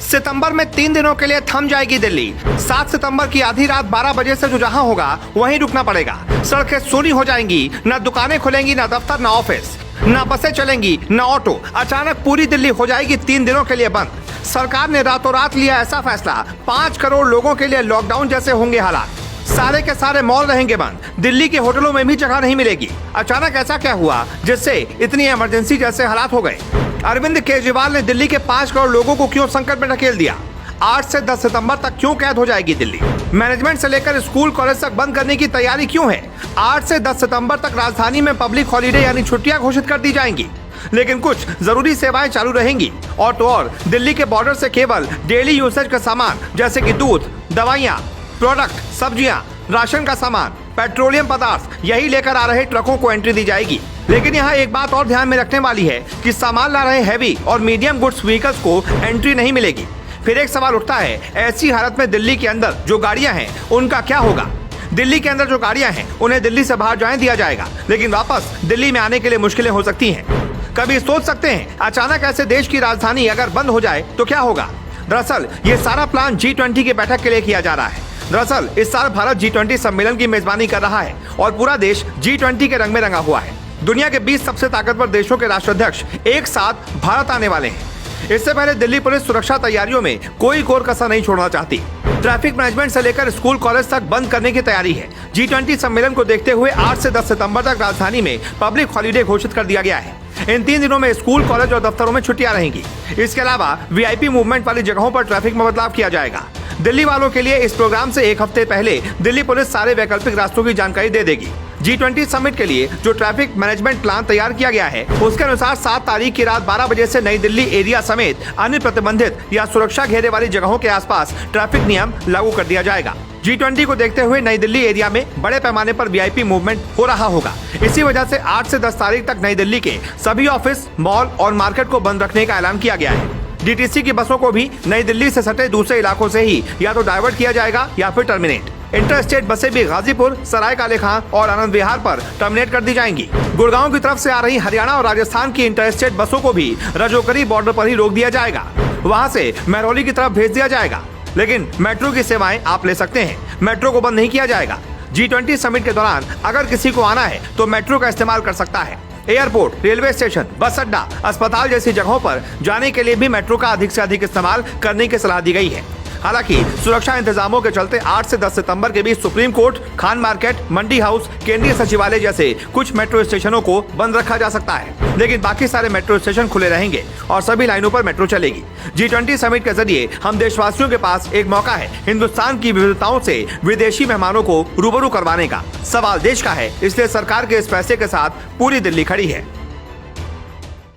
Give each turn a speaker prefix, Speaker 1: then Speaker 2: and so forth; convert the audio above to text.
Speaker 1: सितंबर में 3 दिनों के लिए थम जाएगी दिल्ली। 7 सितंबर की आधी रात 12 बजे से जो जहां होगा वहीं रुकना पड़ेगा। सड़कें सूनी हो जाएंगी, न दुकानें खुलेंगी, न दफ्तर, न ऑफिस, न बसें चलेंगी, न ऑटो। अचानक पूरी दिल्ली हो जाएगी 3 दिनों के लिए बंद। सरकार ने रातों रात लिया ऐसा फैसला, 5 करोड़ लोगों के लिए लॉकडाउन जैसे होंगे हालात। सारे के सारे मॉल रहेंगे बंद, दिल्ली के होटलों में भी जगह नहीं मिलेगी। अचानक ऐसा क्या हुआ जिससे इतनी इमरजेंसी जैसे हालात हो गए? अरविंद केजरीवाल ने दिल्ली के 5 करोड़ लोगों को क्यों संकट में ढकेल दिया? 8 से 10 सितंबर तक क्यों कैद हो जाएगी दिल्ली? मैनेजमेंट से लेकर स्कूल कॉलेज तक बंद करने की तैयारी क्यों है? 8 से 10 सितंबर तक राजधानी में पब्लिक हॉलीडे यानी छुट्टियां घोषित कर दी जाएंगी, लेकिन कुछ जरूरी सेवाएं चालू रहेंगी। और तो और दिल्ली के बॉर्डर से केवल डेली यूसेज का सामान जैसे कि दूध, दवाइयाँ, प्रोडक्ट, सब्जियां, राशन का सामान, पेट्रोलियम पदार्थ यही लेकर आ रहे ट्रकों को एंट्री दी जाएगी। लेकिन यहाँ एक बात और ध्यान में रखने वाली है कि सामान ला रहे हैवी और मीडियम गुड्स व्हीकल्स को एंट्री नहीं मिलेगी। फिर एक सवाल उठता है, ऐसी हालत में दिल्ली के अंदर जो गाड़ियां हैं उनका क्या होगा? दिल्ली के अंदर जो गाड़ियां हैं उन्हें दिल्ली से बाहर जाने दिया जाएगा, लेकिन वापस दिल्ली में आने के लिए मुश्किलें हो सकती हैं। कभी सोच सकते हैं अचानक ऐसे देश की राजधानी अगर बंद हो जाए तो क्या होगा? दरअसल ये सारा प्लान G20 की बैठक के लिए किया जा रहा है। दरअसल इस साल भारत G20 सम्मेलन की मेजबानी कर रहा है और पूरा देश G20 के रंग में रंगा हुआ है। दुनिया के 20 सबसे ताकतवर देशों के राष्ट्राध्यक्ष एक साथ भारत आने वाले हैं। इससे पहले दिल्ली पुलिस सुरक्षा तैयारियों में कोई कोर कसर नहीं छोड़ना चाहती। ट्रैफिक मैनेजमेंट से लेकर स्कूल कॉलेज तक बंद करने की तैयारी है। G20 सम्मेलन को देखते हुए 8 से 10 सितंबर तक राजधानी में पब्लिक हॉलीडे घोषित कर दिया गया है। इन 3 दिनों में स्कूल, कॉलेज और दफ्तरों में छुट्टियां रहेंगी। इसके अलावा VIP मूवमेंट वाली जगहों पर ट्रैफिक में बदलाव किया जाएगा। दिल्ली वालों के लिए इस प्रोग्राम से एक हफ्ते पहले दिल्ली पुलिस सारे वैकल्पिक रास्तों की जानकारी दे देगी। G20 समिट के लिए जो ट्रैफिक मैनेजमेंट प्लान तैयार किया गया है उसके अनुसार 7 तारीख की रात 12 बजे से नई दिल्ली एरिया समेत अन्य प्रतिबंधित या सुरक्षा घेरे वाली जगहों के आसपास ट्रैफिक नियम लागू कर दिया जाएगा। G20 को देखते हुए नई दिल्ली एरिया में बड़े पैमाने पर VIP मूवमेंट हो रहा होगा। इसी वजह से 8 से 10 तारीख तक नई दिल्ली के सभी ऑफिस, मॉल और मार्केट को बंद रखने का ऐलान किया गया है। DTC की बसों को भी नई दिल्ली से सटे दूसरे इलाकों से ही या तो डाइवर्ट किया जाएगा या फिर टर्मिनेट। इंटर स्टेट बसें भी गाजीपुर, सराय काले खां और आनंद विहार पर टर्मिनेट कर दी जाएंगी। गुड़गांव की तरफ से आ रही हरियाणा और राजस्थान की इंटर स्टेट बसों को भी रजौकरी बॉर्डर पर ही रोक दिया जाएगा। वहां से महरौली की तरफ भेज दिया जाएगा, लेकिन मेट्रो की सेवाएं आप ले सकते हैं। मेट्रो को बंद नहीं किया जाएगा। G20 समिट के दौरान अगर किसी को आना है तो मेट्रो का इस्तेमाल कर सकता है। एयरपोर्ट, रेलवे स्टेशन, बस अड्डा, अस्पताल जैसी जगहों पर जाने के लिए भी मेट्रो का अधिक से अधिक इस्तेमाल करने की सलाह दी गई है। हालांकि सुरक्षा इंतजामों के चलते 8 से 10 सितंबर के बीच सुप्रीम कोर्ट, खान मार्केट, मंडी हाउस, केंद्रीय सचिवालय जैसे कुछ मेट्रो स्टेशनों को बंद रखा जा सकता है, लेकिन बाकी सारे मेट्रो स्टेशन खुले रहेंगे और सभी लाइनों पर मेट्रो चलेगी। G20 समिट के जरिए हम देशवासियों के पास एक मौका है हिंदुस्तान की विविधताओं से विदेशी मेहमानों को रूबरू करवाने का। सवाल देश का है, इसलिए सरकार के इस फैसले के साथ पूरी दिल्ली खड़ी है।